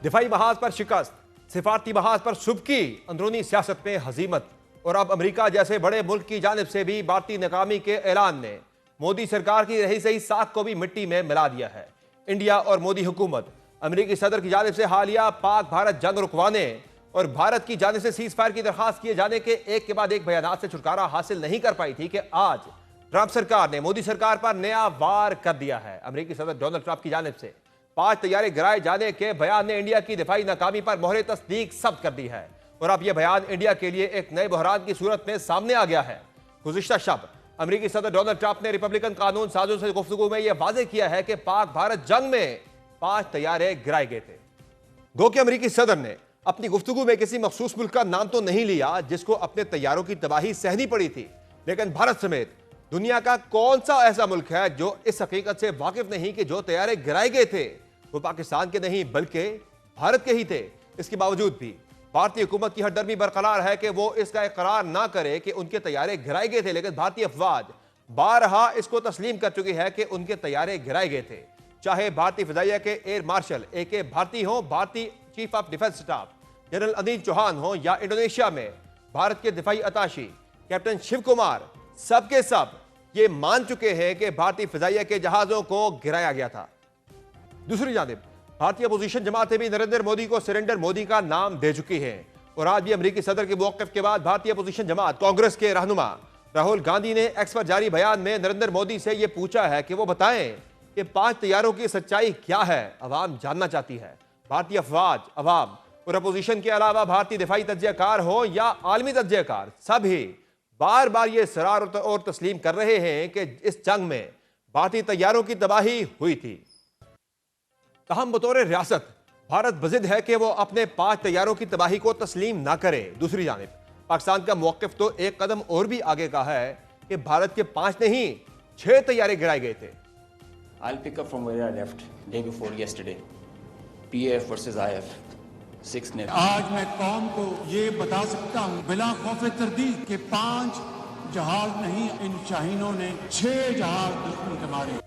दिफाई महाज पर शिकस्त, सिफारती महाज पर सुबकी, अंदरूनी सियासत में हजीमत और अब अमेरिका जैसे बड़े मुल्क की जानिब से भी भारतीय नाकामी के ऐलान ने मोदी सरकार की रही सही साख को भी मिट्टी में मिला दिया है। इंडिया और मोदी हुकूमत अमेरिकी सदर की जानिब से हालिया पाक भारत जंग रुकवाने और भारत की जानिब से सीज फायर की दरखास्त किए जाने के एक के बाद एक बयान से छुटकारा हासिल नहीं कर पाई थी कि आज ट्रंप सरकार ने मोदी सरकार पर नया वार कर दिया है। अमेरिकी सदर डोनाल्ड ट्रंप की जानिब से 5 तैयारे गिराए जाने के बयान ने इंडिया की दिफाई नाकामी पर मोहरे तस्दीक सब्त कर दी है और अब यह बयान इंडिया के लिए एक नए बहरान की सूरत में सामने आ गया है। गुज़िश्ता शब अमेरिकी सदर डोनाल्ड ट्रंप ने रिपब्लिकन कानून साजों से गुफ्तगू में यह वाजे किया है कि पाक भारत जंग में 5 तैयारे गिराए गए थे। गो कि अमेरिकी सदर ने अपनी गुफ्तगू में किसी मखसूस मुल्क का नाम तो नहीं लिया जिसको अपने तैयारों की तबाही सहनी पड़ी थी, लेकिन भारत समेत दुनिया का कौन सा ऐसा मुल्क है जो इस हकीकत से वाकिफ नहीं कि जो तैयारे गिराए गए थे वो पाकिस्तान के नहीं बल्कि भारत के ही थे। इसके बावजूद भी भारतीय हुकूमत की हरदर्मी बरकरार है कि वो इसका इकरार ना करे कि उनके तैयारे गिराए गए थे, लेकिन भारतीय अफवाज बारहा इसको तस्लीम कर चुकी है कि उनके तैयारे गिराए गए थे। चाहे भारतीय फिजाइया के एयर मार्शल AK भारती हो, भारतीय chief of defence staff general Anil Chauhan हो या इंडोनेशिया में भारत के defence attache captain Shiv Kumar, सबके सब ये मान चुके हैं कि भारतीय फिजाइया के जहाजों को गिराया गया था। दूसरी जानिब भारतीय अपोजिशन जमातें भी नरेंद्र मोदी को सरेंडर मोदी का नाम दे चुकी हैं और आज भी अमेरिकी सदर के मौक़िफ़ के बाद भारतीय अपोजिशन जमात कांग्रेस के रहनुमा राहुल गांधी ने एक्स पर जारी बयान में नरेंद्र मोदी से यह पूछा है कि वो बताएं कि 5 तैयारों की सच्चाई क्या है। अवाम जानना चाहती है। भारतीय अफवाज, अवाम और अपोजिशन के अलावा भारतीय दिफाई तज्जियाकार हो या आलमी तज्जियाकार, सभी बार बार ये सरार और तस्लीम कर रहे हैं कि इस जंग में भारतीय तैयारों की तबाही हुई थी। तहम बतौर रियासत भारत बजिद है कि वो अपने 5 तैयारों की तबाही को तस्लीम ना करे। दूसरी जानिब पाकिस्तान का मौक़िफ़ तो एक कदम और भी आगे का है कि भारत के 5 नहीं 6 तैयारे गिराए गए थे। I'll pick up from where I left day before yesterday. PAF versus IF 6-0. आज मैं कौम को ये बता सकता हूँ बिला खौफ तरदीद के 5 जहाज नहीं, इन शाहीनों ने 6 जहाज दुश्मन के मारे।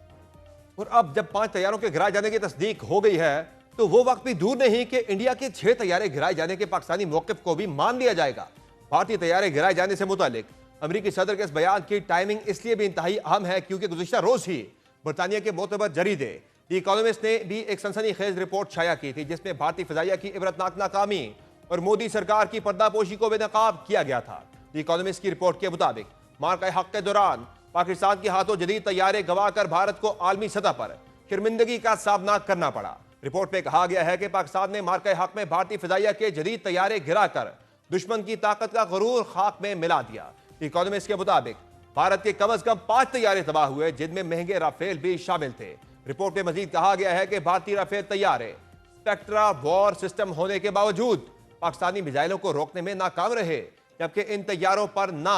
और अब जब 5 तैयारों के गिराए जाने की तस्दीक हो गई है तो वो वक्त भी दूर नहीं कि इंडिया के 6 तैयारे गिराए जाने के पाकिस्तानी मौक़िफ़ को भी मान लिया जाएगा। भारतीय तैयारे गिराए जाने से मुतालिक अमेरिकी सदर के इस बयान की टाइमिंग इसलिए भी इंतहाई अहम है क्योंकि गुज़िश्ता रोज ही बरतानिया के मोतबर जरीदे द इकोनॉमिस्ट ने भी एक सनसनीखेज रिपोर्ट शाया की थी जिसमें भारतीय फिजाइया की इबरतनाक नाकामी और मोदी सरकार की पर्दापोशी को बेनकाब किया गया था। द इकोनॉमिस्ट की रिपोर्ट के मुताबिक मार्का हक के दौरान पाकिस्तान के हाथों जदीद तैयारे गंवाकर भारत को आलमी सतह पर शर्मिंदगी का सामना करना पड़ा। रिपोर्ट में कहा गया है कि पाकिस्तान ने मार्का हक में भारतीय फिजाइया के जदीद तैयारे गिराकर दुश्मन की ताकत का गरूर खाक में मिला दिया। इकोनॉमिस्ट के मुताबिक भारत के कम अज कम 5 तैयारे तबाह हुए जिनमें महंगे राफेल भी शामिल थे। रिपोर्ट में मजीद कहा गया है कि भारतीय राफेल तैयारे स्पेक्ट्रा वॉर सिस्टम होने के बावजूद पाकिस्तानी मिसाइलों को रोकने में नाकाम रहे, जबकि इन तैयारों पर ना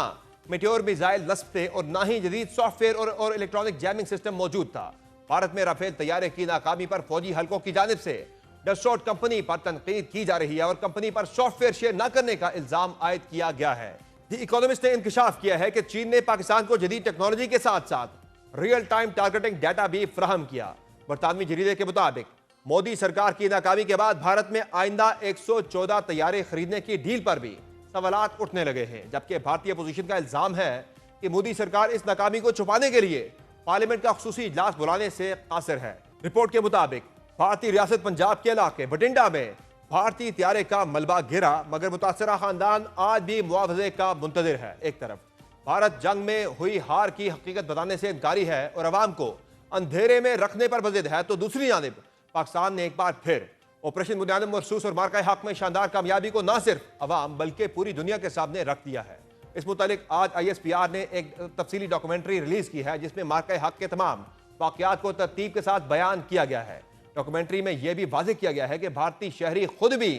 मेट्योर मिसाइल नस्ब थे और ना ही जदीद सॉफ्टवेयर और इलेक्ट्रॉनिक जैमिंग सिस्टम मौजूद था। भारत में राफेल तैयारे की नाकामी पर फौजी हलकों की जानिब से डसॉल्ट कंपनी पर तनकीद की जा रही है और कंपनी पर सॉफ्टवेयर शेयर न करने का इल्जाम आयद किया गया है। द इकोनॉमिस्ट ने इंकशाफ किया है कि चीन ने पाकिस्तान को जदीद टेक्नोलॉजी के साथ साथ रियल टाइम टारगेटिंग डाटा भी फराहम किया। बरतानवी जरीदे के मुताबिक मोदी सरकार की नाकामी के बाद भारत में आइंदा 114 तैयारे खरीदने की डील पर भी सवालात उठने लगे हैं, जबकि भारतीय अपोजिशन का इल्जाम है कि मोदी सरकार इस नाकामी को छुपाने के लिए पार्लियामेंट का खुसूसी इजलास बुलाने से कासिर है। रिपोर्ट के मुताबिक भारतीय रियासत पंजाब के इलाके बठिंडा में भारतीय तैयारे का मलबा गिरा, मगर मुतासरा खानदान आज भी मुआवजे का मुंतजिर है। एक तरफ भारत जंग में हुई हार की हकीकत बताने से इनकारी है और अवाम को अंधेरे में रखने पर बजिद है, तो दूसरी जानिब पाकिस्तान ने एक बार फिर ऑपरेशन बुनियाद मरसूस और मार्का हक में शानदार कामयाबी को न सिर्फ अवाम बल्कि पूरी दुनिया के सामने रख दिया है। इस मुतालिक आज ISPR ने एक तफसीली डॉक्यूमेंट्री रिलीज की है जिसमें मार्का हक के तमाम वाकयात को तरतीब के साथ बयान किया गया है। डॉक्यूमेंट्री में यह भी वाज़ेह किया गया है कि भारतीय शहरी खुद भी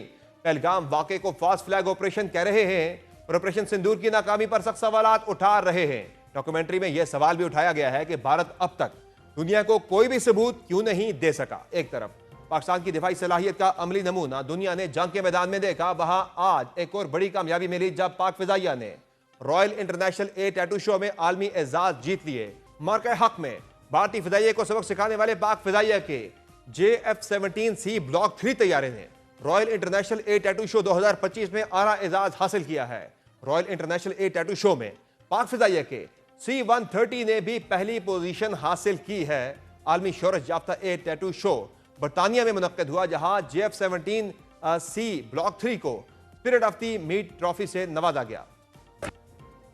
पहलगाम वाक़े को फास्ट फ्लैग ऑपरेशन कह रहे हैं और ऑपरेशन सिंदूर की नाकामी पर सख्त सवालात उठा रहे हैं। डॉक्यूमेंट्री में यह सवाल भी उठाया गया है कि भारत अब तक दुनिया को कोई भी सबूत क्यों नहीं दे सका। एक तरफ पाकिस्तान की दिफाई सलाहियत का अमली नमूना दुनिया ने जंग के मैदान में देखा, वहां आज एक और बड़ी कामयाबी मिली जब पाक फिजाइया ने रॉयल इंटरनेशनल ए टैटू शो में आलमी एजाज जीत लिए। मार्का हक में भारतीय फिजाइया को सबक सिखाने वाले पाक फिजाइया के JF-17C ब्लॉक 3 तैयारे ने रॉयल इंटरनेशनल ए टैटू शो 2025 में आला एजाज हासिल किया है। रॉयल इंटरनेशनल ए टैटू शो में पाक फिजाइया के C-130 ने भी पहली पोजीशन हासिल की है। आलमी शोहरत याफ्ता ए टैटू शो बरतानिया में मुनक्किद हुआ, जहां JF-17 C ब्लॉक 3 को spirit of the meet trophy से नवाजा गया।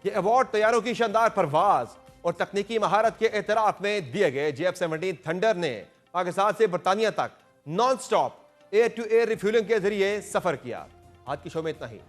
ये अवार्ड तैयारों की शानदार परवाज और तकनीकी महारत के एतराफ में दिए गए। JF-17 थंडर ने पाकिस्तान से बरतानिया तक non stop air to air refuelling के जरिए सफर किया। आज की शो में इतना ही।